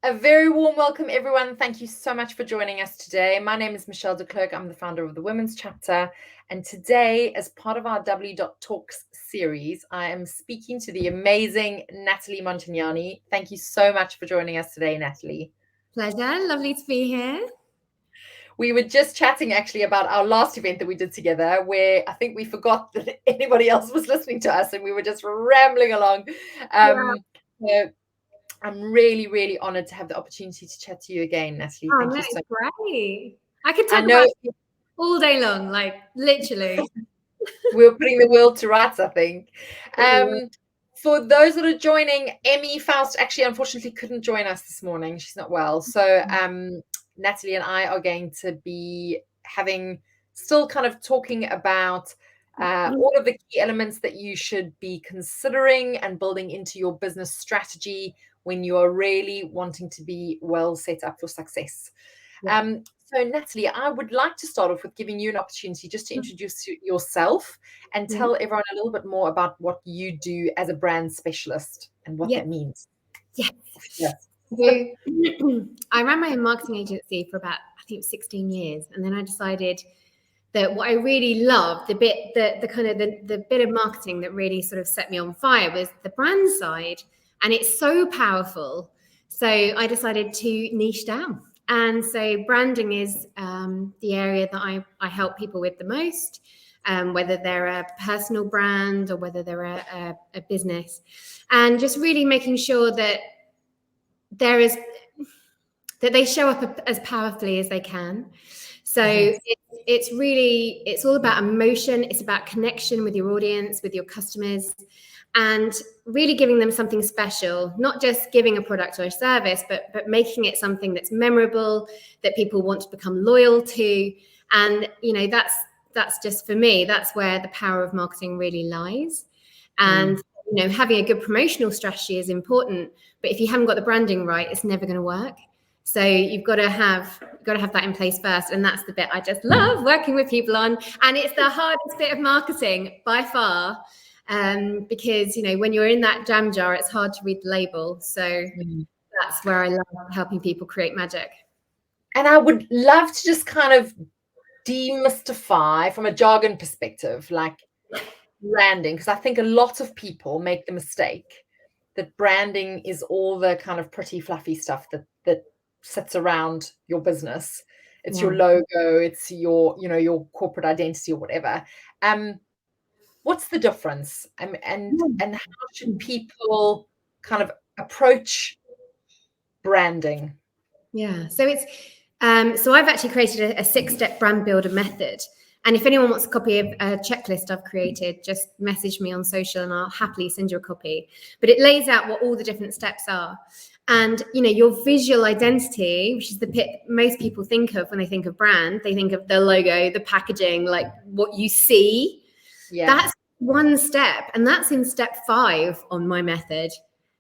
A very warm welcome, everyone. Thank you so much for joining us today. My name is Michelle de Klerk. I'm the founder of the Women's Chapter. And today, as part of our W.Talks series, I am speaking to the amazing Natalie Montagnani. Thank you so much for joining us today, Natalie. Pleasure. Lovely to be here. We were just chatting actually about our last event that we did together, where I think we forgot that anybody else was listening to us and we were just rambling along. So I'm really, really honored to have the opportunity to chat to you again, Natalie. Oh, Thank no, you so it's much. great. I could I talk know about it all day long, like literally. we're putting the world to rights, I think. For those that are joining, Emmie Faust actually unfortunately couldn't join us this morning. She's not well. So Natalie and I are going to be still kind of talking about all of the key elements that you should be considering and building into your business strategy when you are really wanting to be well set up for success. Yeah. So Natalie, I would like to start off with giving you an opportunity just to introduce yourself and tell everyone a little bit more about what you do as a brand specialist and what that means. Yes. Yes. So I ran my own marketing agency for about, I think, 16 years. And then I decided that what I really loved, the bit of marketing that really sort of set me on fire was the brand side. And it's so powerful. So I decided to niche down. And so branding is the area that I help people with the most, whether they're a personal brand or whether they're a business. And just really making sure that that they show up as powerfully as they can. So it's all about emotion. It's about connection with your audience, with your customers, and really giving them something special, not just giving a product or a service, but making it something that's memorable, that people want to become loyal to. And, that's just, for me, that's where the power of marketing really lies. And, having a good promotional strategy is important, but if you haven't got the branding right, it's never going to work. So you've got to have that in place first. And that's the bit I just love working with people on. And it's the hardest bit of marketing by far. Because, when you're in that jam jar, it's hard to read the label. So that's where I love helping people create magic. And I would love to just kind of demystify from a jargon perspective, like branding, because I think a lot of people make the mistake that branding is all the kind of pretty fluffy stuff that sits around your business. It's your logo, it's your corporate identity or whatever. What's the difference? And how should people kind of approach branding? Yeah. So it's so I've actually created a 6-step brand builder method. And if anyone wants a copy of a checklist I've created, just message me on social and I'll happily send you a copy. But it lays out what all the different steps are. And, your visual identity, which is the bit most people think of when they think of brand, they think of the logo, the packaging, like what you see. Yeah. That's one step. And that's in step 5 on my method.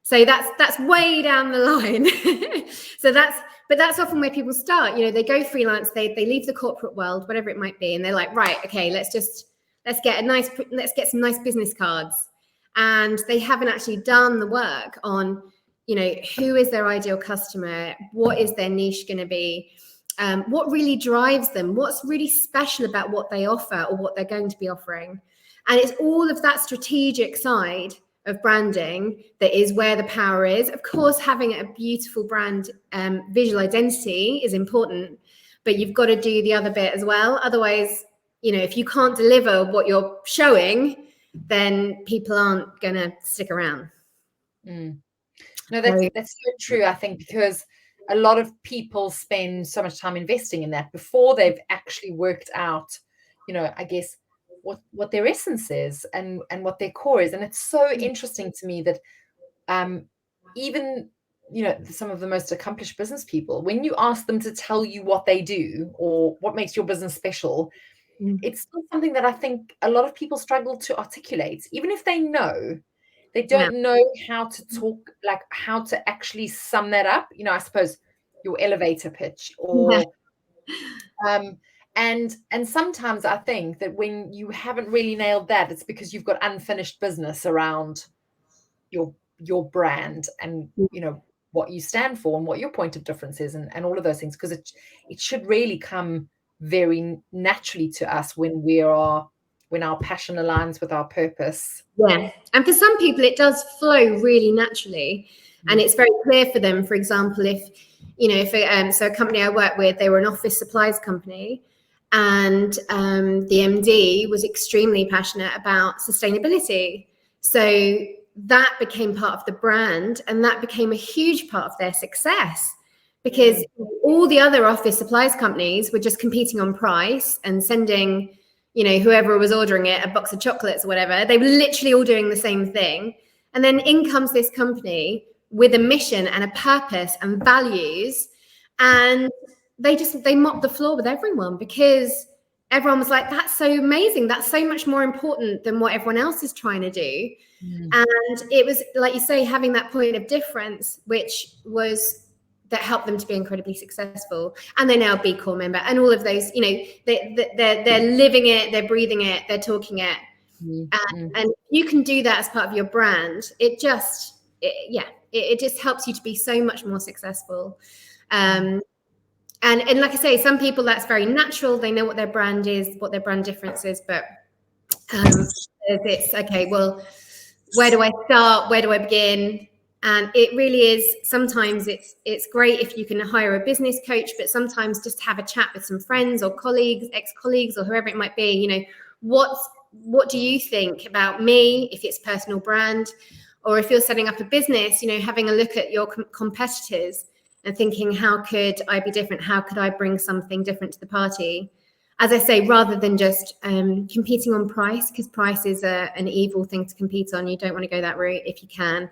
So that's way down the line. But that's often where people start. They go freelance, they leave the corporate world, whatever it might be, and they're like, right, okay, let's get some nice business cards. And they haven't actually done the work on, who is their ideal customer, what is their niche going to be, what really drives them, what's really special about what they offer or what they're going to be offering. And it's all of that strategic side of branding that is where the power is. Of course, having a beautiful brand visual identity is important, but you've got to do the other bit as well. Otherwise, if you can't deliver what you're showing, then people aren't going to stick around. No, that's so true, I think, because a lot of people spend so much time investing in that before they've actually worked out, I guess, what their essence is and what their core is. And it's so interesting to me that even some of the most accomplished business people, when you ask them to tell you what they do or what makes your business special, it's still something that I think a lot of people struggle to articulate. Even if they know, they don't know how to talk, like how to actually sum that up. I suppose your elevator pitch or and sometimes I think that when you haven't really nailed that, it's because you've got unfinished business around your brand and what you stand for and what your point of difference is, and all of those things, because it should really come very naturally to us when our passion aligns with our purpose. Yeah. And for some people, it does flow really naturally. And it's very clear for them. For example, so a company I work with, they were an office supplies company. And the MD was extremely passionate about sustainability. So that became part of the brand, and that became a huge part of their success, because all the other office supplies companies were just competing on price and sending, whoever was ordering it a box of chocolates or whatever. They were literally all doing the same thing. And then in comes this company with a mission and a purpose and values, and they mopped the floor with everyone, because everyone was like, that's so amazing. That's so much more important than what everyone else is trying to do. And it was, like you say, having that point of difference, that helped them to be incredibly successful. And they're now a B Corp member, and all of those, they're living it, they're breathing it, they're talking it. And you can do that as part of your brand. It just helps you to be so much more successful. And like I say, some people, that's very natural. They know what their brand is, what their brand difference is, but it's okay, well, where do I start? Where do I begin? And it really is, sometimes it's great if you can hire a business coach, but sometimes just have a chat with some friends or colleagues, ex-colleagues, or whoever it might be. What do you think about me, if it's personal brand, or if you're setting up a business, having a look at your competitors and thinking, how could I be different? How could I bring something different to the party? As I say, rather than just competing on price, because price is an evil thing to compete on. You don't want to go that route if you can.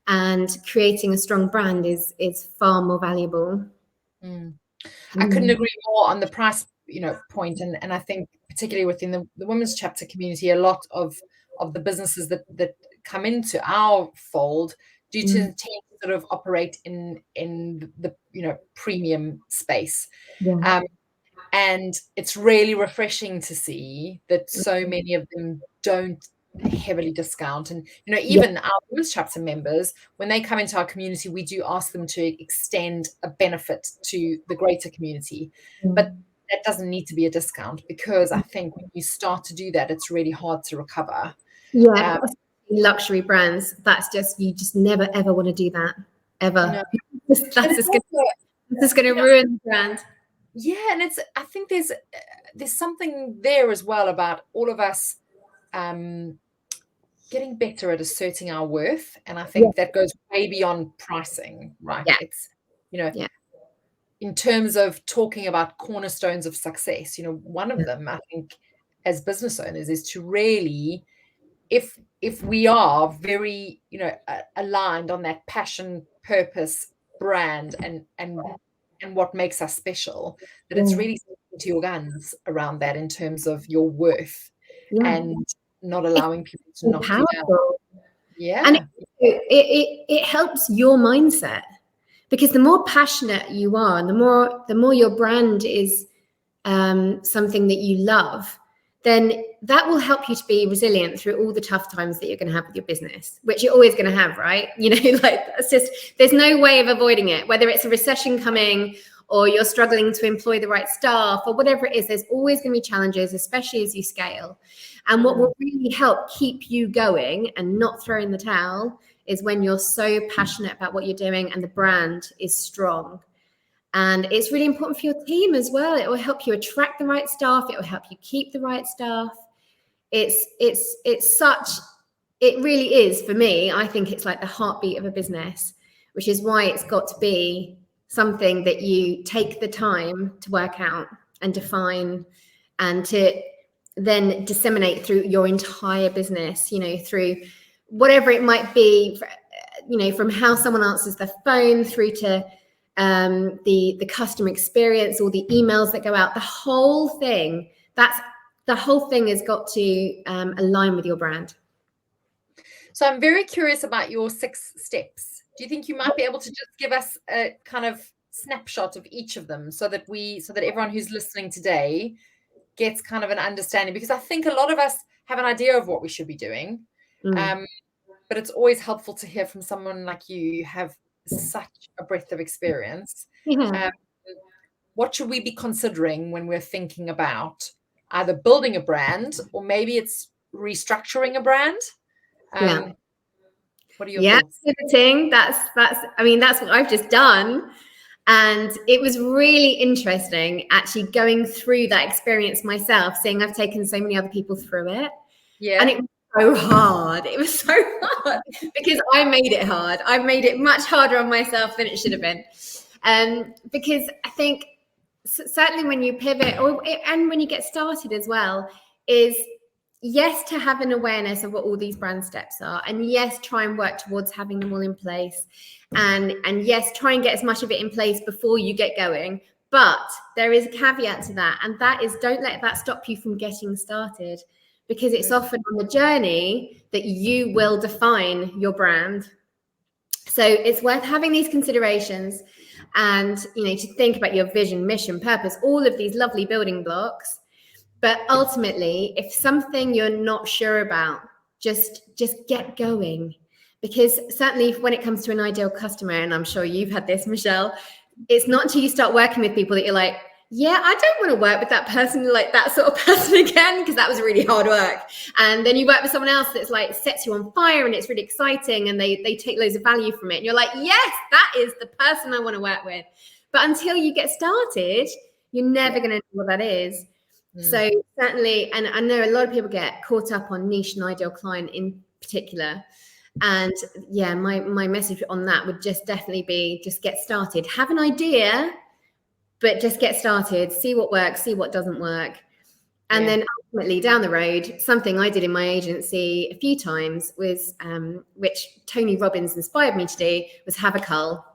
And creating a strong brand is far more valuable. I couldn't agree more on the price, point. And I think particularly within the women's chapter community, a lot of the businesses that come into our fold do tend to sort of operate in the premium space. And it's really refreshing to see that so many of them don't heavily discount. And even our women's chapter members, when they come into our community, we do ask them to extend a benefit to the greater community, but that doesn't need to be a discount, because I think when you start to do that, it's really hard to recover. Luxury brands, you just never ever want to do that ever. That's just going to ruin the brand. Yeah, and I think there's something there as well about all of us getting better at asserting our worth, and I think that goes way beyond pricing, right? It's in terms of talking about cornerstones of success. One of them, I think, as business owners, is to really, if we are very aligned on that passion, purpose, brand, and what makes us special, that it's really sticking to your guns around that in terms of your worth, and not allowing people to knock you down. And it helps your mindset, because the more passionate you are, and the more your brand is something that you love, then that will help you to be resilient through all the tough times that you're going to have with your business, which you're always going to have, right? That's just, there's no way of avoiding it. Whether it's a recession coming, or you're struggling to employ the right staff, or whatever it is, there's always going to be challenges, especially as you scale. And what will really help keep you going and not throw in the towel is when you're so passionate about what you're doing and the brand is strong. And it's really important for your team as well. It will help you attract the right staff. It will help you keep the right staff. It really is, for me, I think it's like the heartbeat of a business, which is why it's got to be something that you take the time to work out and define, and to then disseminate through your entire business, through whatever it might be, from how someone answers the phone through to the customer experience, or the emails that go out, the whole thing has got to align with your brand. So I'm very curious about your 6 steps. Do you think you might be able to just give us a kind of snapshot of each of them, so that everyone who's listening today gets kind of an understanding? Because I think a lot of us have an idea of what we should be doing, but it's always helpful to hear from someone like you have such a breadth of experience. Yeah. What should we be considering when we're thinking about either building a brand or maybe it's restructuring a brand? Yeah. What are your thoughts? Pivoting. That's what I've just done. And it was really interesting actually going through that experience myself, seeing I've taken so many other people through it. Yeah. And it was so hard. It was so hard because I made it hard. I made it much harder on myself than it should have been. Because I think certainly when you pivot and when you get started as well, is yes, to have an awareness of what all these brand steps are, and yes, try and work towards having them all in place, and yes, try and get as much of it in place before you get going. But there is a caveat to that, and that is don't let that stop you from getting started, because it's often on the journey that you will define your brand. So it's worth having these considerations, and to think about your vision, mission, purpose, all of these lovely building blocks. But ultimately, if something you're not sure about, just get going. Because certainly when it comes to an ideal customer, and I'm sure you've had this, Michelle, it's not until you start working with people that you're like, yeah, I don't want to work with that person, like that sort of person again, because that was really hard work. And then you work with someone else that's like sets you on fire and it's really exciting and they take loads of value from it. And you're like, yes, that is the person I want to work with. But until you get started, you're never going to know what that is. So certainly, and I know a lot of people get caught up on niche and ideal client in particular. And yeah, my message on that would just definitely be just get started. Have an idea, but just get started, see what works, see what doesn't work. And then ultimately down the road, something I did in my agency a few times was, which Tony Robbins inspired me to do, was have a cull.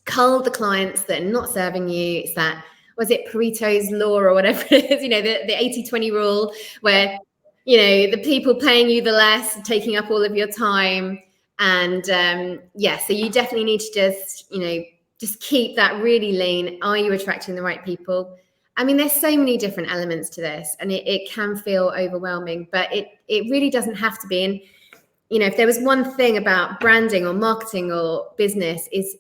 Cull the clients that are not serving you. It's that, was it Pareto's law or whatever it is, the 80-20 rule, where, the people paying you the less, taking up all of your time. And so you definitely need to just keep that really lean. Are you attracting the right people? I mean, there's so many different elements to this, and it can feel overwhelming, but it really doesn't have to be. And, if there was one thing about branding or marketing or business, is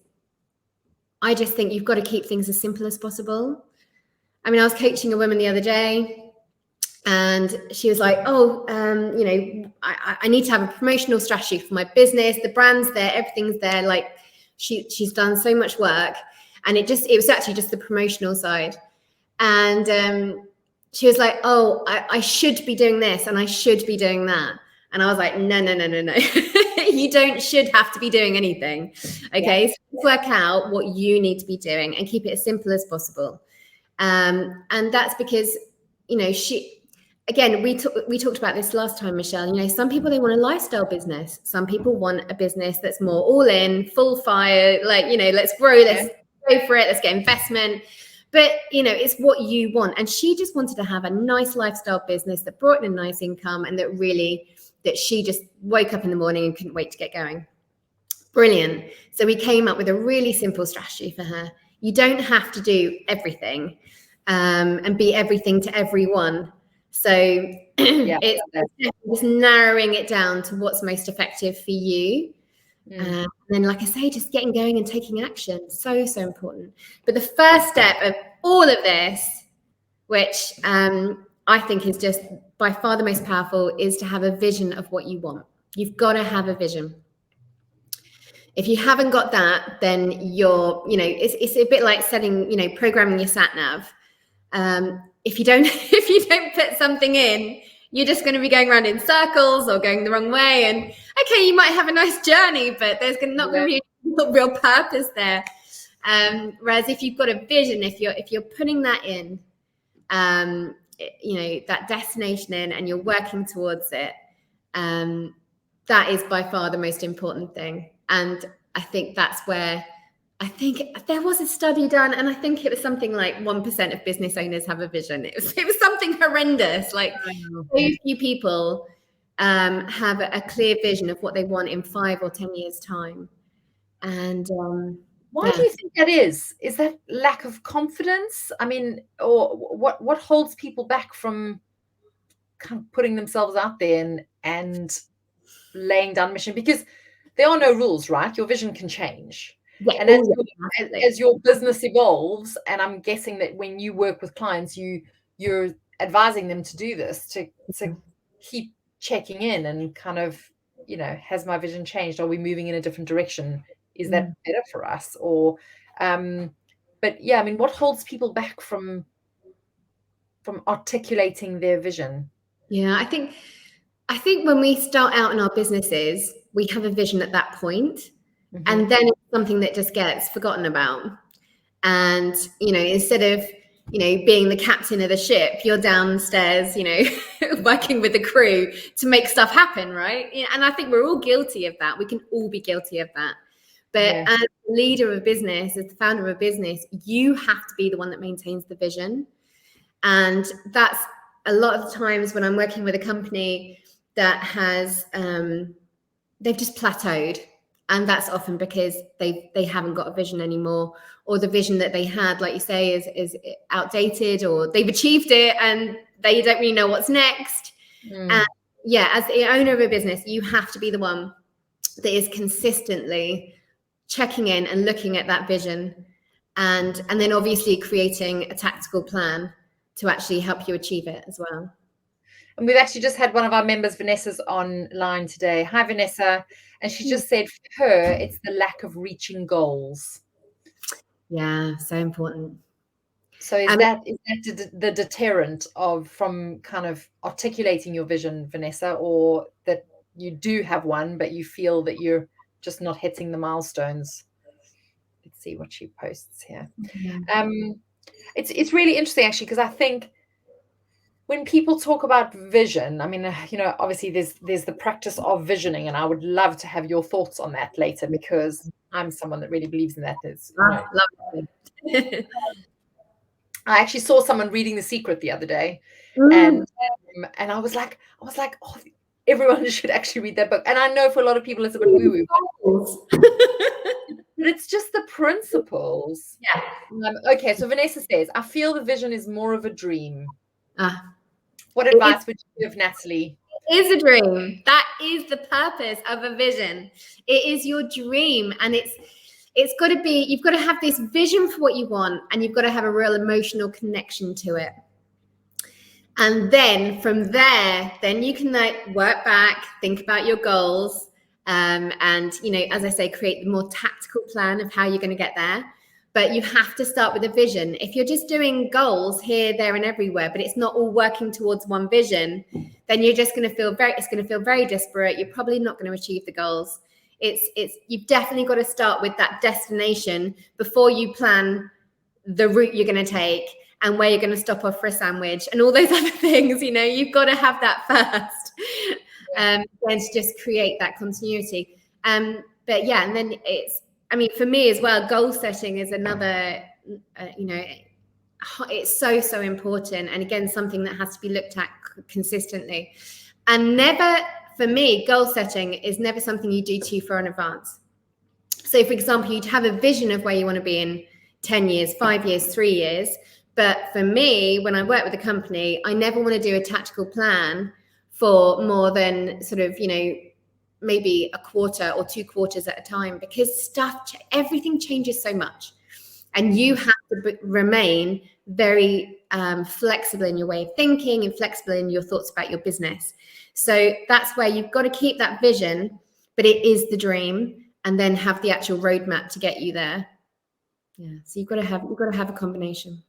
I just think you've got to keep things as simple as possible. I mean, I was coaching a woman the other day, and she was like, I need to have a promotional strategy for my business. The brand's there, everything's there. Like she's done so much work, and it was actually just the promotional side. And she was like, I should be doing this and I should be doing that. And I was like, no. You should have to be doing anything. Okay. So work out what you need to be doing and keep it as simple as possible. And that's because, again, we talked about this last time, Michelle. Some people, they want a lifestyle business. Some people want a business that's more all in, full fire, like, let's grow, let's go for it, let's get investment. But, it's what you want. And she just wanted to have a nice lifestyle business that brought in a nice income, and that she just woke up in the morning and couldn't wait to get going. Brilliant. So we came up with a really simple strategy for her. You don't have to do everything and be everything to everyone. So it's just narrowing it down to what's most effective for you. And then, like I say, just getting going and taking action. So important. But the first step of all of this, which I think is just by far the most powerful, is to have a vision of what you want. You've got to have a vision. If you haven't got that, then you're, it's a bit like setting, programming your sat nav. If you don't put something in, you're just going to be going around in circles or going the wrong way. And okay, you might have a nice journey, but there's not going to be a real purpose there. Whereas if you've got a vision, if you're putting that in, that destination in, and you're working towards it, that is by far the most important thing. And I think that's where, I think there was a study done, and I think it was something like 1% of business owners have a vision. It was something horrendous. Like very few people have a clear vision of what they want in 5 or 10 years' time. And why do you think that is? Is that lack of confidence? I mean, or what holds people back from kind of putting themselves out there and laying down mission? Because there are no rules, right? Your vision can change. Yeah. And as your business evolves, and I'm guessing that when you work with clients, you're advising them to do this, to keep checking in and kind of, has my vision changed? Are we moving in a different direction? Is that better for us? Or but yeah, I mean, what holds people back from articulating their vision? Yeah, I think when we start out in our businesses, we have a vision at that point, and then it's something that just gets forgotten about. And instead of being the captain of the ship, you're downstairs, working with the crew to make stuff happen, right? And I think we're all guilty of that. We can all be guilty of that. But as a leader of a business, as the founder of a business, you have to be the one that maintains the vision. And that's a lot of the times when I'm working with a company that has they've just plateaued, and that's often because they haven't got a vision anymore, or the vision that they had, like you say, is outdated, or they've achieved it and they don't really know what's next. And as the owner of a business, you have to be the one that is consistently checking in and looking at that vision, and then obviously creating a tactical plan to actually help you achieve it as well. And we've actually just had one of our members, Vanessa's, online today. Hi, Vanessa. And she just said for her, it's the lack of reaching goals. Yeah, so important. So is that the deterrent from kind of articulating your vision, Vanessa, or that you do have one, but you feel that you're just not hitting the milestones? Let's see what she posts here. It's really interesting, actually, because I think when people talk about vision, I mean, obviously there's the practice of visioning, and I would love to have your thoughts on that later, because I'm someone that really believes in that. I actually saw someone reading The Secret the other day, and I was like, oh, everyone should actually read that book. And I know for a lot of people it's a bit woo-woo, but it's just the principles. Yeah. Okay, so Vanessa says, I feel the vision is more of a dream. What advice would you give, Natalie? It is a dream. That is the purpose of a vision. It is your dream, and it's got to be, you've got to have this vision for what you want, and you've got to have a real emotional connection to it. And then from there, then you can work back, think about your goals, and as I say, create the more tactical plan of how you're going to get there. But you have to start with a vision. If you're just doing goals here, there, and everywhere, but it's not all working towards one vision, then you're just going to feel very disparate. You're probably not going to achieve the goals. You've definitely got to start with that destination before you plan the route you're going to take and where you're going to stop off for a sandwich and all those other things. You've got to have that first, and to just create that continuity. But yeah, and then for me as well, goal setting is another, it's so important. And again, something that has to be looked at consistently. And never, for me, goal setting is never something you do too far in advance. So for example, you'd have a vision of where you want to be in 10 years, 5 years, 3 years. But for me, when I work with a company, I never want to do a tactical plan for more than sort of, maybe a quarter or 2 quarters at a time, because everything changes so much, and you have to remain very flexible in your way of thinking and flexible in your thoughts about your business. So that's where you've got to keep that vision, but it is the dream, and then have the actual roadmap to get you there. Yeah, so you've got to have a combination.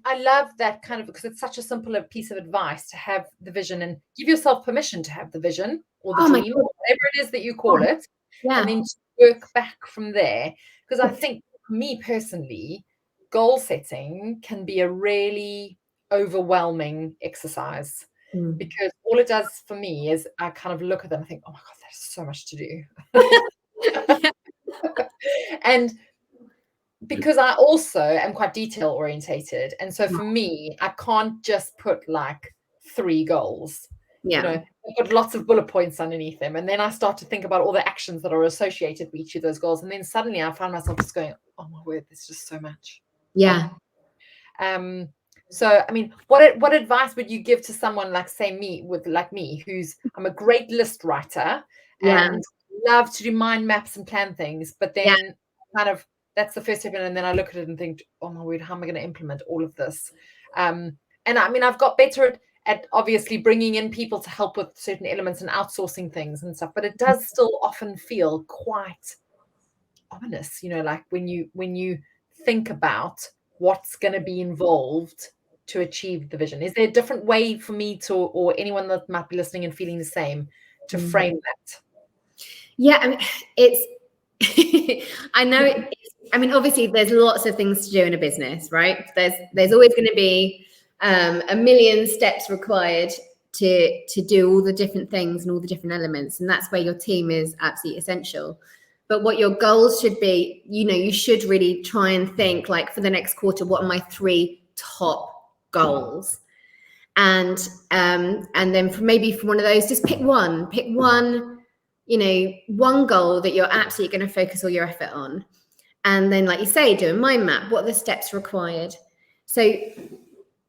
I love that kind of, because it's such a simple piece of advice to have the vision and give yourself permission to have the vision or the dream, whatever it is that you call it, and then work back from there. Because I think, for me personally, goal setting can be a really overwhelming exercise, because all it does for me is I kind of look at them and think, oh my God, there's so much to do. And because I also am quite detail orientated. And so for me, I can't just put like 3 goals. I've got lots of bullet points underneath them. And then I start to think about all the actions that are associated with each of those goals. And then suddenly I find myself just going, oh my word, there's just so much. Yeah. So, I mean, what advice would you give to someone like, say, me, I'm a great list writer and love to do mind maps and plan things, but then kind of, that's the first step. And then I look at it and think, oh my word, how am I going to implement all of this? And I mean, I've got better at obviously bringing in people to help with certain elements and outsourcing things and stuff, but it does still often feel quite ominous, like when you think about what's going to be involved to achieve the vision. Is there a different way for me to, or anyone that might be listening and feeling the same, to frame that? Yeah, I mean, it's I know I mean, obviously there's lots of things to do in a business, right? There's always going to be a million steps required to do all the different things and all the different elements, and that's where your team is absolutely essential. But what your goals should be, you should really try and think, like, for the next quarter, what are my 3 top goals? And then maybe from one of those, just pick one, one goal that you're absolutely going to focus all your effort on. And then, like you say, do a mind map. What are the steps required? So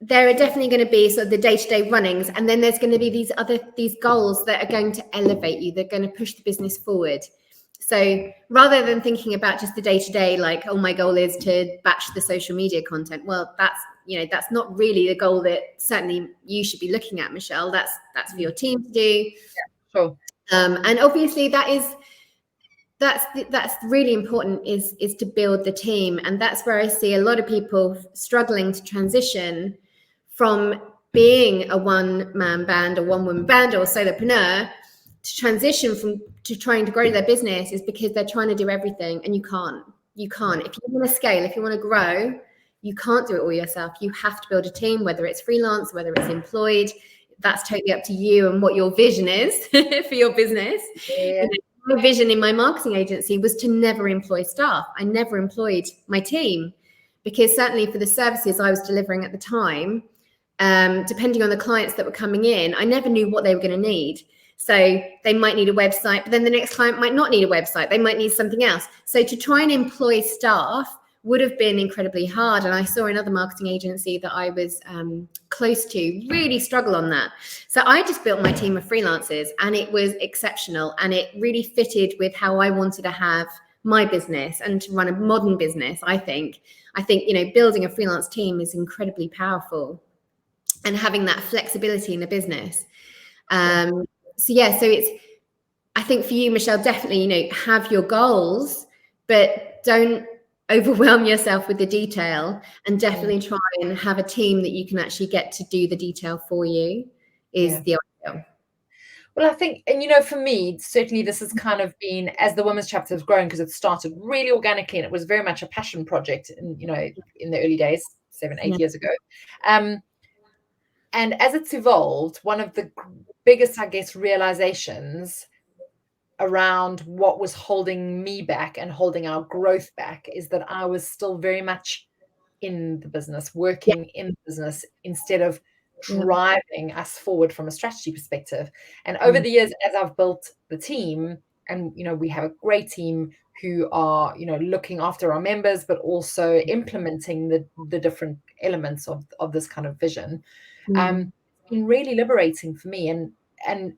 there are definitely going to be sort of the day-to-day runnings, and then there's going to be these goals that are going to elevate you. They're going to push the business forward. So rather than thinking about just the day-to-day, like, oh, my goal is to batch the social media content. Well, that's not really the goal that certainly you should be looking at, Michelle. That's for your team to do. Yeah, sure. And obviously that's really important, is to build the team. And that's where I see a lot of people struggling to transition from being a one-man band or one-woman band or a solopreneur to transition to trying to grow their business, is because they're trying to do everything, and you can't. If you want to scale, if you want to grow, you can't do it all yourself. You have to build a team, whether it's freelance, whether it's employed. That's totally up to you and what your vision is for your business. Yeah. My vision in my marketing agency was to never employ staff. I never employed my team, because certainly for the services I was delivering at the time, depending on the clients that were coming in, I never knew what they were going to need. So they might need a website, but then the next client might not need a website. They might need something else. So to try and employ staff would have been incredibly hard. And I saw another marketing agency that I was close to really struggle on that. So I just built my team of freelancers, and it was exceptional. And it really fitted with how I wanted to have my business and to run a modern business. I think, building a freelance team is incredibly powerful, and having that flexibility in a business. So I think for you, Michelle, definitely, have your goals, but don't overwhelm yourself with the detail, and definitely try and have a team that you can actually get to do the detail for you is the ideal. Well, I think, and for me, certainly this has kind of been, as the women's chapter has grown, because it started really organically and it was very much a passion project in the early days, 7-8 years ago. And as it's evolved, one of the biggest, I guess, realizations around what was holding me back and holding our growth back is that I was still very much in the business, working in the business, instead of driving us forward from a strategy perspective. And over the years, as I've built the team, and we have a great team who are looking after our members, but also implementing the different elements of this kind of vision. It's been really liberating for me, and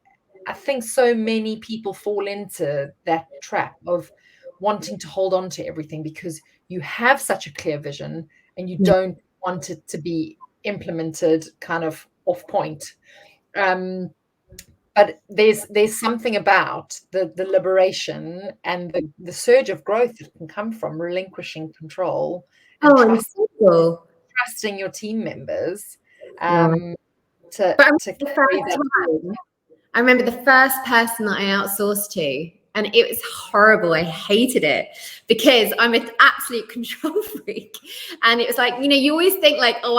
I think so many people fall into that trap of wanting to hold on to everything because you have such a clear vision and you don't want it to be implemented kind of off point. But there's something about the liberation and the surge of growth that can come from relinquishing control and trusting your team members to carry that. I remember the first person that I outsourced to, and it was horrible. I hated it because I'm an absolute control freak. And it was like, you always think like, oh,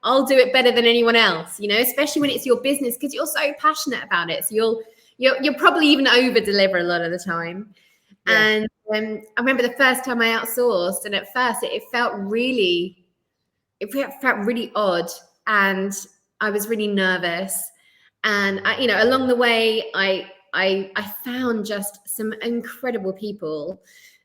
I'll do it better than anyone else, especially when it's your business, because you're so passionate about it. So you'll probably even over deliver a lot of the time. Yeah. And I remember the first time I outsourced, and at first it felt really odd, and I was really nervous. And along the way, I found just some incredible people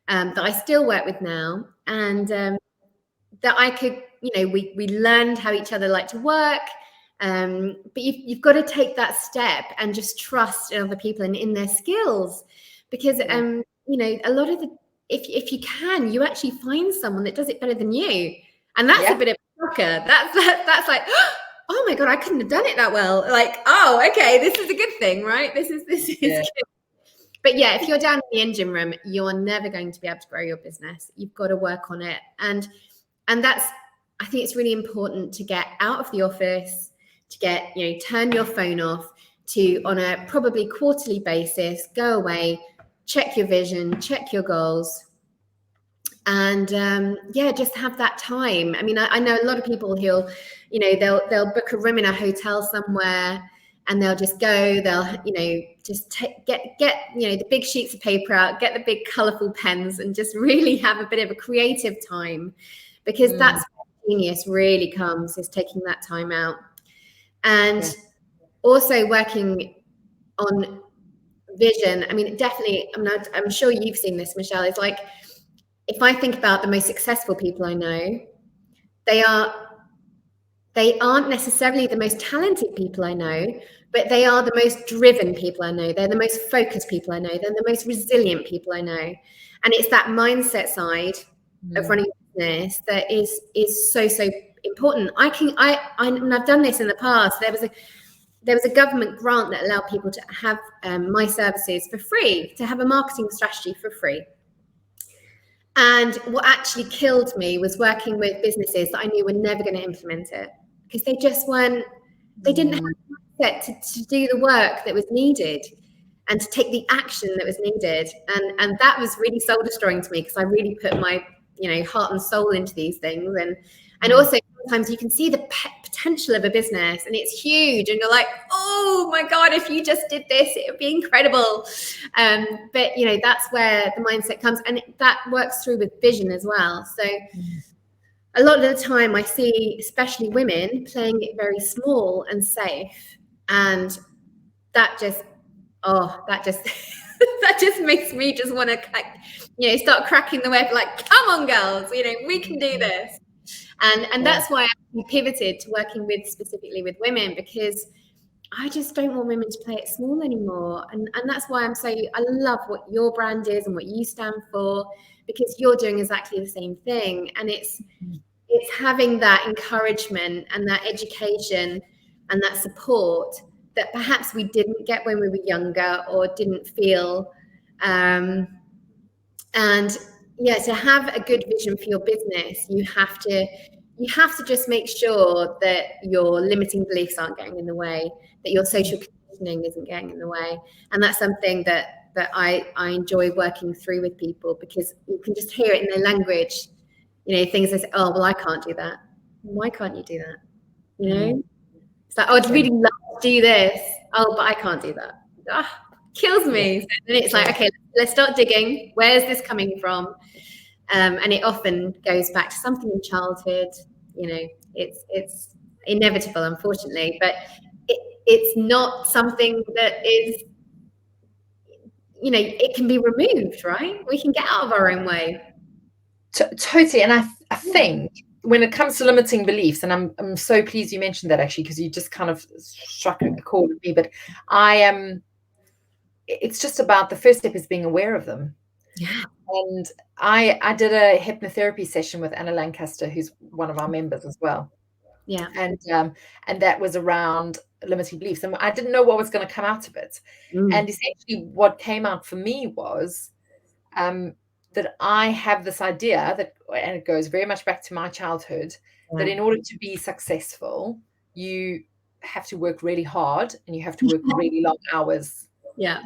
that I still work with now, and that I could, we learned how each other like to work. But you've got to take that step and just trust in other people and in their skills, because a lot of if you can, you actually find someone that does it better than you. And that's a bit of a shocker. That's like, oh my God, I couldn't have done it that well. Like, oh, okay, this is a good thing, right? This is good. But yeah, if you're down in the engine room, you're never going to be able to grow your business. You've got to work on it. And that's, I think it's really important to get out of the office, to get, turn your phone off, to on a probably quarterly basis, go away, check your vision, check your goals. And just have that time. I mean, I know a lot of people who'll, they'll book a room in a hotel somewhere, and they'll just go. They'll, just get the big sheets of paper out, get the big colourful pens, and just really have a bit of a creative time, because that's where genius really comes, is taking that time out. And also working on vision. I mean, definitely. I'm sure you've seen this, Michelle. It's like, if I think about the most successful people I know, they aren't necessarily the most talented people I know, but they are the most driven people I know. They're the most focused people I know. They're the most resilient people I know. And it's that mindset side of running a business that is so important. I've done this in the past. There was a government grant that allowed people to have my services for free, to have a marketing strategy for free. And what actually killed me was working with businesses that I knew were never going to implement it, because they just weren't, they didn't have the mindset to do the work that was needed and to take the action that was needed. And that was really soul destroying to me, because I really put my, heart and soul into these things. And also sometimes you can see the potential of a business and it's huge, and you're like, oh my God, if you just did this, it would be incredible. But that's where the mindset comes, and that works through with vision as well. So a lot of the time I see, especially women, playing it very small and safe, and that just that just makes me just want to start cracking the whip, like, come on girls, we can do this. And that's why I pivoted to working specifically with women, because I just don't want women to play it small anymore. And that's why I love what your brand is and what you stand for, because you're doing exactly the same thing. And it's having that encouragement and that education and that support that perhaps we didn't get when we were younger or didn't feel. And to have a good vision for your business, you have to just make sure that your limiting beliefs aren't getting in the way, that your social conditioning isn't getting in the way. And that's something that I enjoy working through with people, because you can just hear it in their language. Things they say, oh, well, I can't do that. Why can't you do that? It's like, oh, I'd really love to do this. Oh, but I can't do that. Kills me. So then it's like, okay, let's start digging. Where's this coming from? And it often goes back to something in childhood. It's inevitable, unfortunately, but it's not something that is, it can be removed, right? We can get out of our own way. Totally. And I think when it comes to limiting beliefs, and I'm so pleased you mentioned that, actually, because you just kind of struck a chord with me, but it's just about, the first step is being aware of them. Yeah. And I did a hypnotherapy session with Anna Lancaster, who's one of our members as well. Yeah. And that was around limiting beliefs. And I didn't know what was going to come out of it. And essentially what came out for me was that I have this idea that, and it goes very much back to my childhood, that in order to be successful, you have to work really hard and you have to work really long hours. Yeah.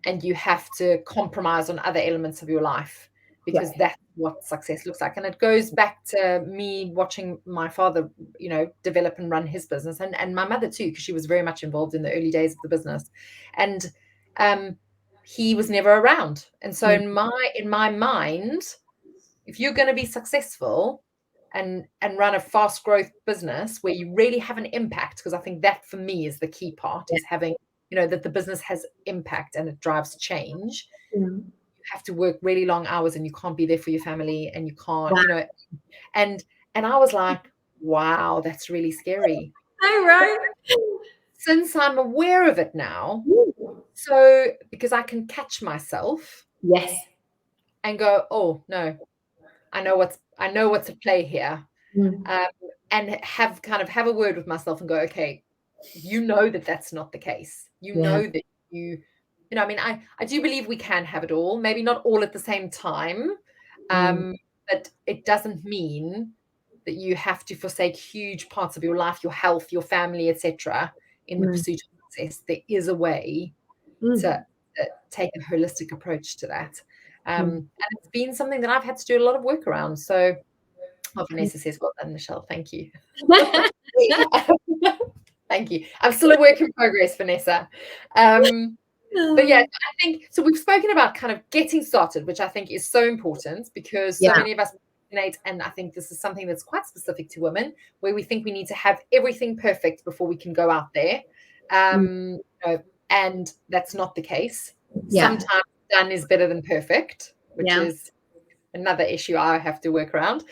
And you have to compromise on other elements of your life, because that's what success looks like. And it goes back to me watching my father, develop and run his business, and my mother too, because she was very much involved in the early days of the business. And he was never around. And so in my mind, if you're going to be successful and run a fast growth business where you really have an impact, because I think that for me is the key part, is having, that the business has impact and it drives change. You have to work really long hours, and you can't be there for your family, and you can't, and I was like, wow, that's really scary. Oh, right. Since I'm aware of it now, so because I can catch myself. Yes. and go, oh no, I know what's at play here. And have a word with myself and go, okay, you know that's not the case. You know that I mean, I do believe we can have it all, maybe not all at the same time. But it doesn't mean that you have to forsake huge parts of your life, your health, your family, etc., in the pursuit of success. There is a way to take a holistic approach to that. And it's been something that I've had to do a lot of work around. So, Vanessa says, well done, Michelle. Thank you. Thank you. I'm still a work in progress, Vanessa. But yeah, I think so. We've spoken about kind of getting started, which I think is so important because so many of us, and I think this is something that's quite specific to women, where we think we need to have everything perfect before we can go out there. And that's not the case. Sometimes done is better than perfect, which is another issue I have to work around.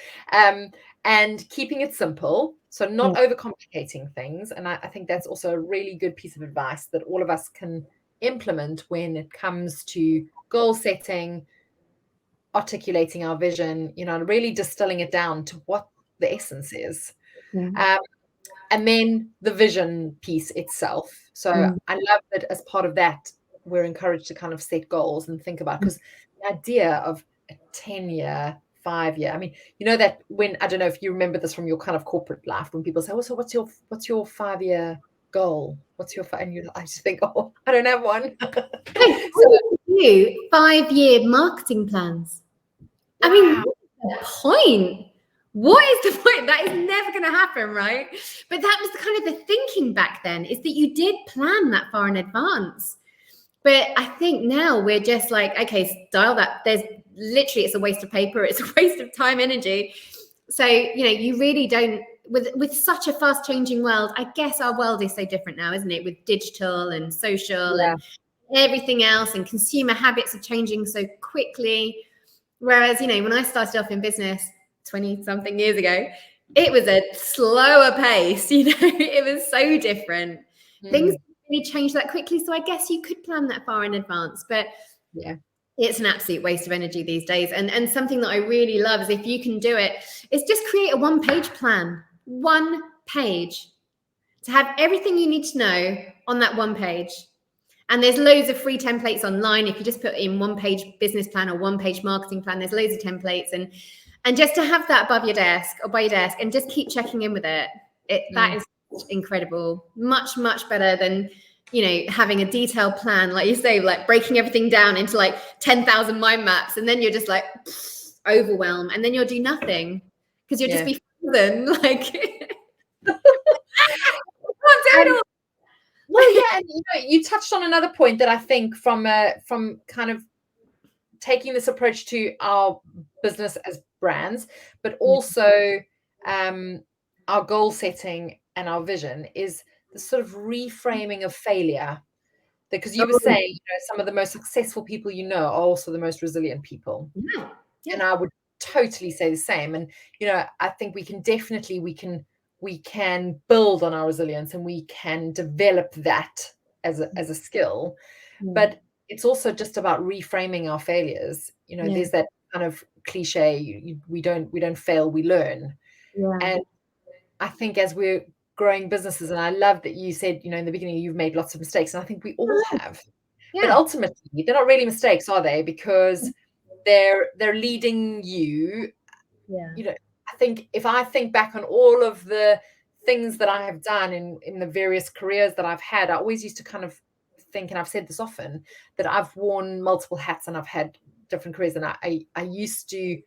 And keeping it simple, so not overcomplicating things. And I think that's also a really good piece of advice that all of us can implement when it comes to goal setting, articulating our vision, really distilling it down to what the essence is. And then the vision piece itself. So I love that as part of that, we're encouraged to kind of set goals and think about, because the idea of a 10-year, 5-year, I mean, that when, I don't know if you remember this from your kind of corporate life, when people say, oh, so what's your 5-year goal? What's your and I just think, oh, I don't have one. So you 5-year marketing plans. Wow. I mean, what's the point? What is the point? That is never going to happen, right? But that was kind of the thinking back then, is that you did plan that far in advance. But I think now we're just like, okay, dial that. There's literally, it's a waste of paper. It's a waste of time, energy. So, you really don't, with such a fast changing world, I guess our world is so different now, isn't it? With digital and social and everything else, and consumer habits are changing so quickly. Whereas, when I started off in business 20 something years ago, it was a slower pace, it was so different. Things really changed that quickly. So I guess you could plan that far in advance, but it's an absolute waste of energy these days. And something that I really love is, if you can do it, is just create a 1-page plan, 1 page, to have everything you need to know on that 1 page. And there's loads of free templates online. If you just put in 1-page business plan or 1-page marketing plan, there's loads of templates. And just to have that above your desk or by your desk and just keep checking in with it, that is incredible. Much, much better than, having a detailed plan, like you say, like breaking everything down into like 10,000 mind maps. And then you're just like overwhelmed, and then you'll do nothing because you'll just be frozen. Like, well, yeah, and you touched on another point that I think from kind of taking this approach to our business as brands, but also our goal setting and our vision, is the sort of reframing of failure. Because you were saying, some of the most successful people are also the most resilient people. And I would totally say the same. And I think we can build on our resilience, and we can develop that as a skill. But it's also just about reframing our failures. There's that kind of cliche, we don't fail, we learn. And I think as we're growing businesses, and I love that you said, in the beginning, you've made lots of mistakes, and I think we all have. But ultimately, they're not really mistakes, are they? Because they're leading you. I think if I think back on all of the things that I have done in the various careers that I've had, I always used to kind of think, and I've said this often, that I've worn multiple hats and I've had different careers. And I used to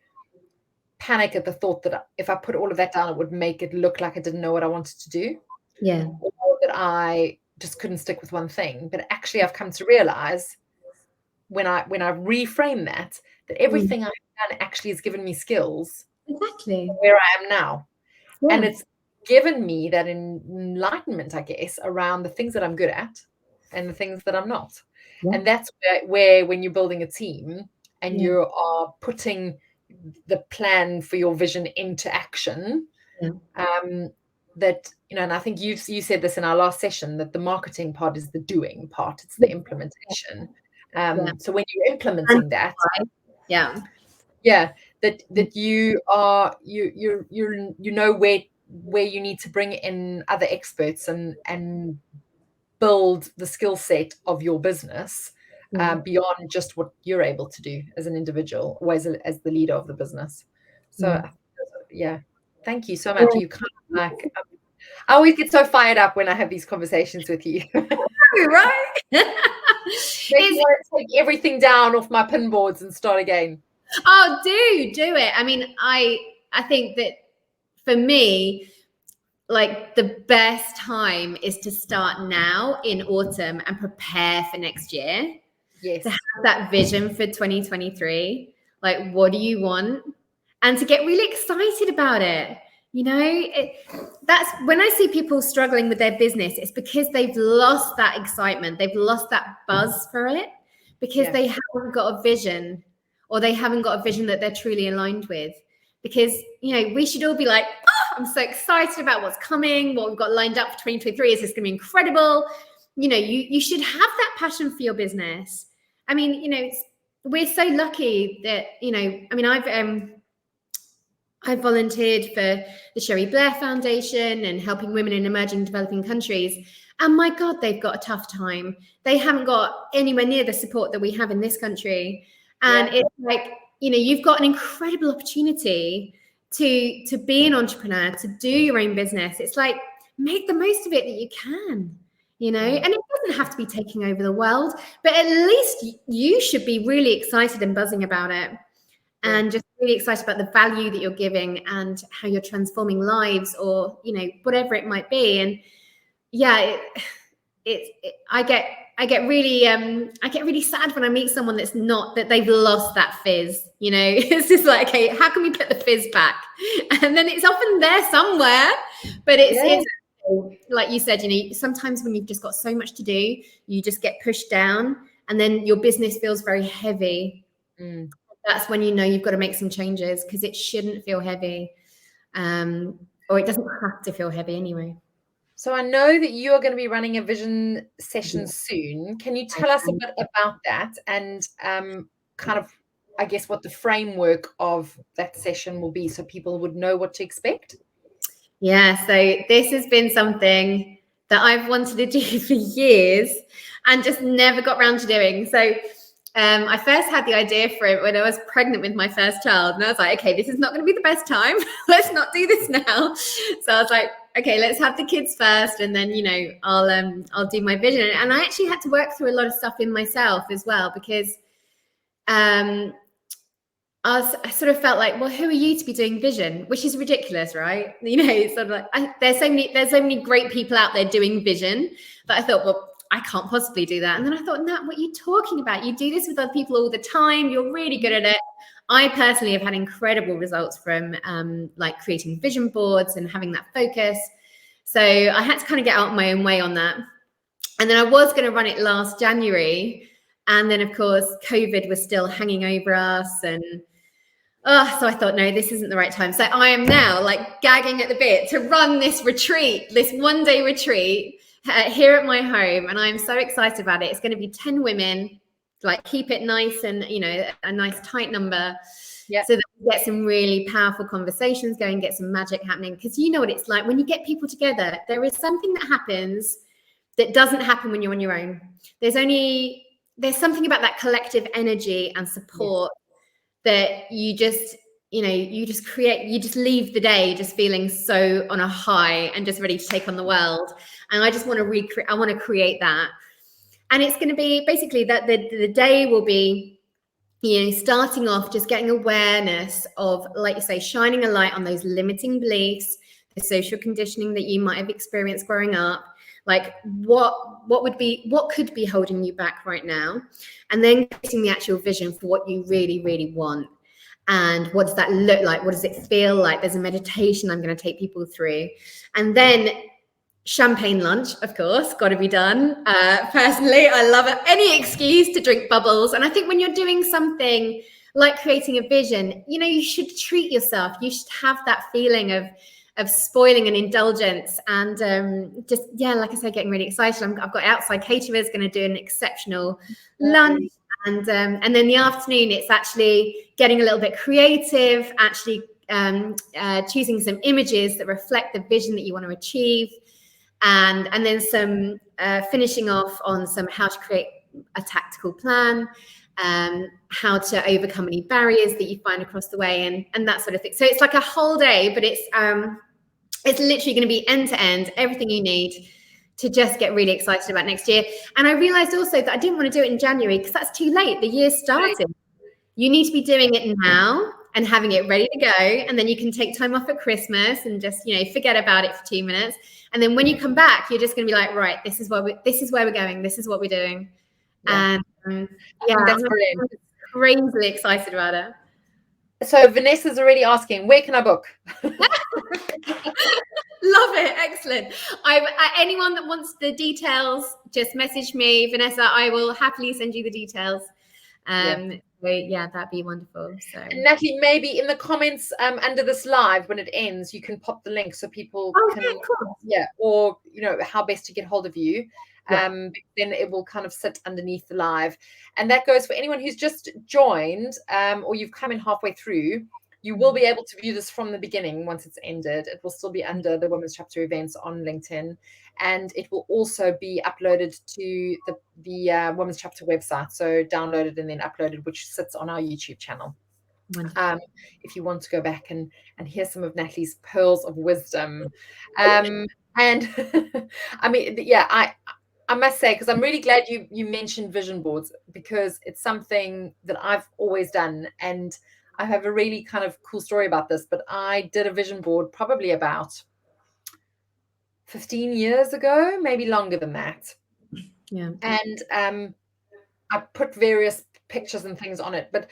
panic at the thought that if I put all of that down, it would make it look like I didn't know what I wanted to do. Or that I just couldn't stick with one thing. But actually, I've come to realize when I reframe that everything I've done actually has given me skills. Exactly. Where I am now. And it's given me that enlightenment, I guess, around the things that I'm good at and the things that I'm not. And that's where when you're building a team and you are putting the plan for your vision into action, that, and I think you said this in our last session, that the marketing part is the doing part, it's the implementation. So when you're implementing that, that you are you know where you need to bring in other experts and build the skill set of your business beyond just what you're able to do as an individual or as the leader of the business. So thank you so much. You kind of like I always get so fired up when I have these conversations with you. Right? Make me want to take everything down off my pin boards and start again. Oh, do it. I mean, I think that for me, like the best time is to start now in autumn and prepare for next year. Yes. To have that vision for 2023. Like, what do you want? And to get really excited about it. You know, that's when I see people struggling with their business, it's because they've lost that excitement. They've lost that buzz for it because they haven't got a vision, or they haven't got a vision that they're truly aligned with. Because, you know, we should all be like, oh, I'm so excited about what's coming, what we've got lined up for 2023. Is this going to be incredible? You know, you should have that passion for your business. I mean, you know, we're so lucky that, you know, I mean, I've volunteered for the Sherry Blair Foundation and helping women in emerging and developing countries. And my God, they've got a tough time. They haven't got anywhere near the support that we have in this country. And it's like, you know, you've got an incredible opportunity to be an entrepreneur, to do your own business. It's like, make the most of it that you can, you know, and it doesn't have to be taking over the world, but at least you should be really excited and buzzing about it. And just really excited about the value that you're giving and how you're transforming lives, or, you know, whatever it might be. And I get really sad when I meet someone that's not, that they've lost that fizz. You know, it's just like, okay, how can we put the fizz back? And then it's often there somewhere, but it's like you said, you know, sometimes when you've just got so much to do, you just get pushed down, and then your business feels very heavy. That's when you know you've got to make some changes, because it shouldn't feel heavy, or it doesn't have to feel heavy anyway. So I know that you are going to be running a vision session soon. Can you tell us a bit about that and kind of, I guess, what the framework of that session will be, so people would know what to expect? Yeah, so this has been something that I've wanted to do for years and just never got around to doing. So I first had the idea for it when I was pregnant with my first child, and I was like, okay, this is not going to be the best time. Let's not do this now. So I was like, okay, let's have the kids first, and then, you know, I'll do my vision. And I actually had to work through a lot of stuff in myself as well, because I sort of felt like, well, who are you to be doing vision? Which is ridiculous, right? You know, it's sort of like there's so many great people out there doing vision that I thought, well, I can't possibly do that. And then I thought, Nat, what are you talking about? You do this with other people all the time. You're really good at it. I personally have had incredible results from like creating vision boards and having that focus. So I had to kind of get out of my own way on that. And then I was going to run it last January. And then, of course, COVID was still hanging over us. And so I thought, no, this isn't the right time. So I am now like gagging at the bit to run this retreat, this one-day retreat here at my home. And I'm so excited about it. It's going to be 10 women, like keep it nice and, you know, a nice tight number. So that we get some really powerful conversations going, get some magic happening. Because you know what it's like when you get people together, there is something that happens that doesn't happen when you're on your own. There's something about that collective energy and support that you just, you know, you just leave the day just feeling so on a high and just ready to take on the world. And I just want to create that. And it's going to be basically that the day will be, you know, starting off just getting awareness of, like you say, shining a light on those limiting beliefs, the social conditioning that you might have experienced growing up, like what could be holding you back right now, and then getting the actual vision for what you really, really want. And what does that look like? What does it feel like? There's a meditation I'm going to take people through. And then champagne lunch, of course, got to be done. Personally, I love it. Any excuse to drink bubbles. And I think when you're doing something like creating a vision, you know, you should treat yourself. You should have that feeling of spoiling and indulgence. And like I said, getting really excited. I've got outside caterers going to do an exceptional lunch. And then the afternoon, it's actually getting a little bit creative, actually choosing some images that reflect the vision that you want to achieve. And then some finishing off on some how to create a tactical plan, how to overcome any barriers that you find across the way, and that sort of thing. So it's like a whole day, but it's literally going to be end to end, everything you need to just get really excited about next year. And I realized also that I didn't want to do it in January because that's too late. The year started. You need to be doing it now and having it ready to go. And then you can take time off at Christmas and just, forget about it for 2 minutes. And then when you come back, you're just going to be like, right, this is where we're going. This is what we're doing. Yeah. And that's brilliant. I'm crazily excited about it. So Vanessa's already asking, where can I book? Love it. Excellent. Anyone that wants the details, just message me, Vanessa. I will happily send you the details. That'd be wonderful. So, and Natalie, maybe in the comments under this live when it ends, you can pop the link so people can, or how best to get hold of you. Then it will kind of sit underneath the live, and that goes for anyone who's just joined or you've come in halfway through. You will be able to view this from the beginning once it's ended. It will still be under the Women's Chapter events on LinkedIn, and it will also be uploaded to the Women's Chapter website. So downloaded and then uploaded, which sits on our YouTube channel. If you want to go back and hear some of Natalie's pearls of wisdom. And I mean, I must say, because I'm really glad you mentioned vision boards, because it's something that I've always done. And I have a really kind of cool story about this, but I did a vision board probably about 15 years ago, maybe longer than that. Yeah. And I put various pictures and things on it, but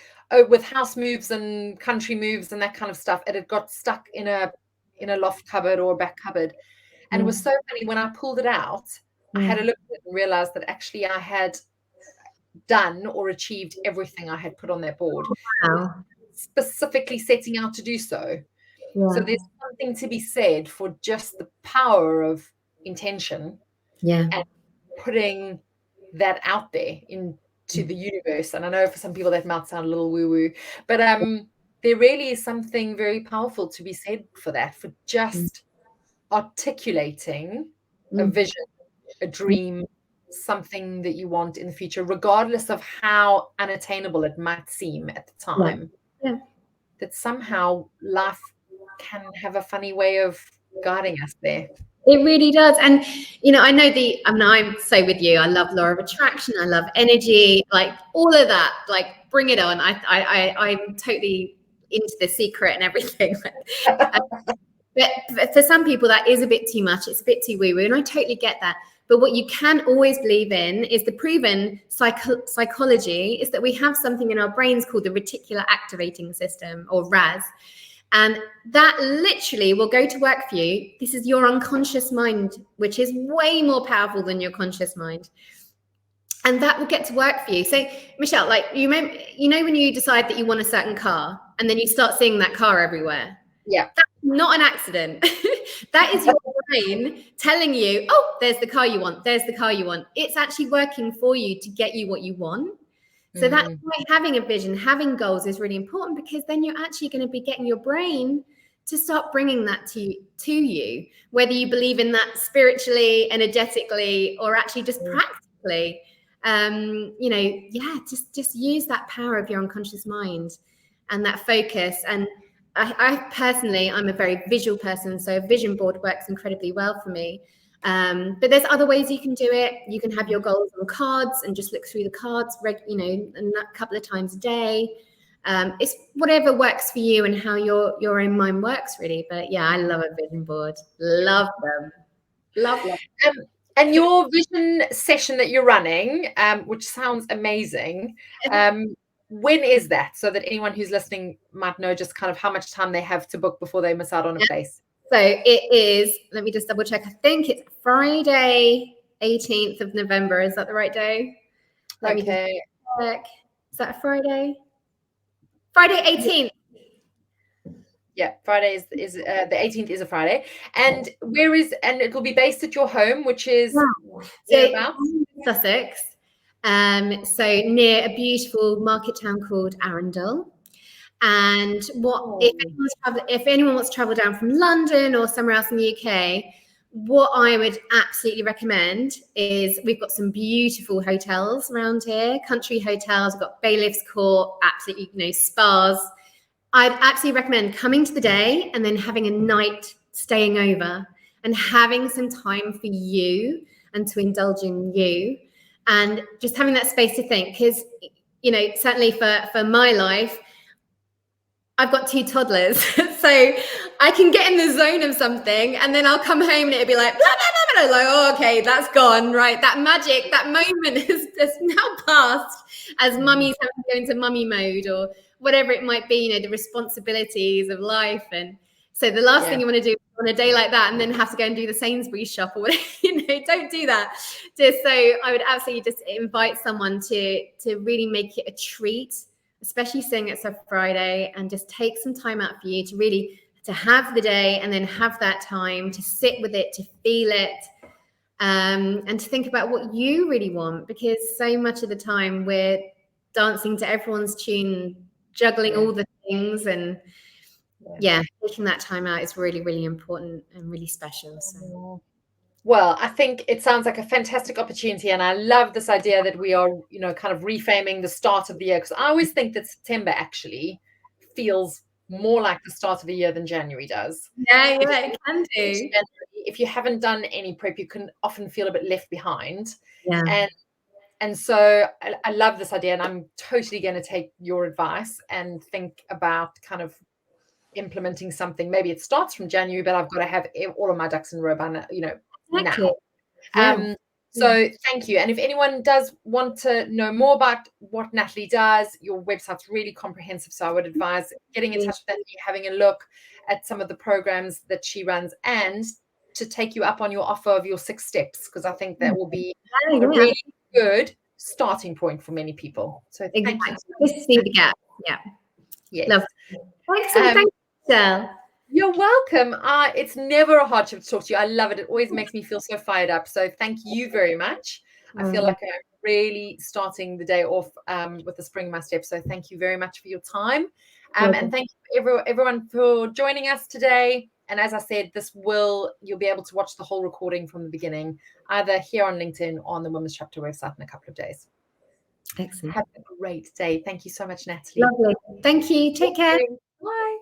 with house moves and country moves and that kind of stuff, it had got stuck in a loft cupboard or a back cupboard. And it was so funny when I pulled it out, I had a look at it and realized that actually I had done or achieved everything I had put on that board. Wow. Specifically setting out to do so. So there's something to be said for just the power of intention and putting that out there into the universe. And I know for some people that might sound a little woo-woo, but there really is something very powerful to be said for that, for just articulating a vision, a dream, something that you want in the future, regardless of how unattainable it might seem at the time. That somehow life can have a funny way of guiding us there. It really does. And I know I'm so with you. I love law of attraction, I love energy, like all of that, like bring it on. I'm totally into The Secret and everything. But for some people that is a bit too much, it's a bit too woo-woo, and I totally get that. But what you can always believe in is the proven psychology is that we have something in our brains called the reticular activating system, or RAS. And that literally will go to work for you. This is your unconscious mind, which is way more powerful than your conscious mind. And that will get to work for you. So, Michelle, like when you decide that you want a certain car and then you start seeing that car everywhere. Yeah. That's not an accident. That is your brain telling you, oh, there's the car you want. There's the car you want. It's actually working for you to get you what you want. So that's why having a vision, having goals is really important, because then you're actually going to be getting your brain to start bringing that to you, whether you believe in that spiritually, energetically, or actually just practically. Just use that power of your unconscious mind and that focus. And I personally, I'm a very visual person, so a vision board works incredibly well for me. But there's other ways you can do it. You can have your goals on cards and just look through the cards, a couple of times a day. It's whatever works for you and how your own mind works, really. But yeah, I love a vision board. Love them. Love them. And your vision session that you're running, which sounds amazing, when is that? So that anyone who's listening might know just kind of how much time they have to book before they miss out on a place. So it is, let me just double check. I think it's Friday, 18th of November. Is that the right day? Let me just check. Is that a Friday? Friday 18th. Yeah, Friday is the 18th is a Friday. And and it will be based at your home, which is Sussex. So near a beautiful market town called Arundel. And if anyone wants to travel down from London or somewhere else in the UK, what I would absolutely recommend is we've got some beautiful hotels around here, country hotels. We've got Bailiffs Court, absolutely, spas. I'd absolutely recommend coming to the day and then having a night staying over and having some time for you and to indulge in you and just having that space to think. Because, certainly for my life, I've got 2 toddlers, so I can get in the zone of something and then I'll come home and it'll be like, blah, blah, blah, blah. Like, oh, okay, that's gone, right? That magic, that moment is now passed as mummy's having to go into mummy mode or whatever it might be, the responsibilities of life. And so the last thing you want to do on a day like that and then have to go and do the Sainsbury's shop or whatever, don't do that. Just so I would absolutely just invite someone to really make it a treat, especially seeing it's a Friday, and just take some time out for you to really to have the day and then have that time to sit with it, to feel it, and to think about what you really want, because so much of the time we're dancing to everyone's tune, juggling all the things, and taking that time out is really, really important and really special. So. Well, I think it sounds like a fantastic opportunity, and I love this idea that we are, kind of reframing the start of the year, because I always think that September actually feels more like the start of the year than January does. Yeah, it can do. If you haven't done any prep, you can often feel a bit left behind. Yeah. And so I love this idea, and I'm totally going to take your advice and think about kind of implementing something. Maybe it starts from January, but I've got to have all of my ducks in a row by now, Exactly. now. So thank you. And if anyone does want to know more about what Natalie does, your website's really comprehensive. So I would advise getting in touch with Natalie, having a look at some of the programs that she runs, and to take you up on your offer of your 6 steps, because I think that will be a really good starting point for many people. So thank you. Just see the gap. Yeah. Yes. Lovely. Excellent. Thank you, Michelle. You're welcome. It's never a hardship to talk to you. I love it. It always makes me feel so fired up. So thank you very much. I feel like I'm really starting the day off with the spring in my step. So thank you very much for your time. And thank you everyone for joining us today. And as I said, you'll be able to watch the whole recording from the beginning, either here on LinkedIn or on the Women's Chapter website in a couple of days. Excellent. Have a great day. Thank you so much, Natalie. Lovely. Thank you. Take care. Bye.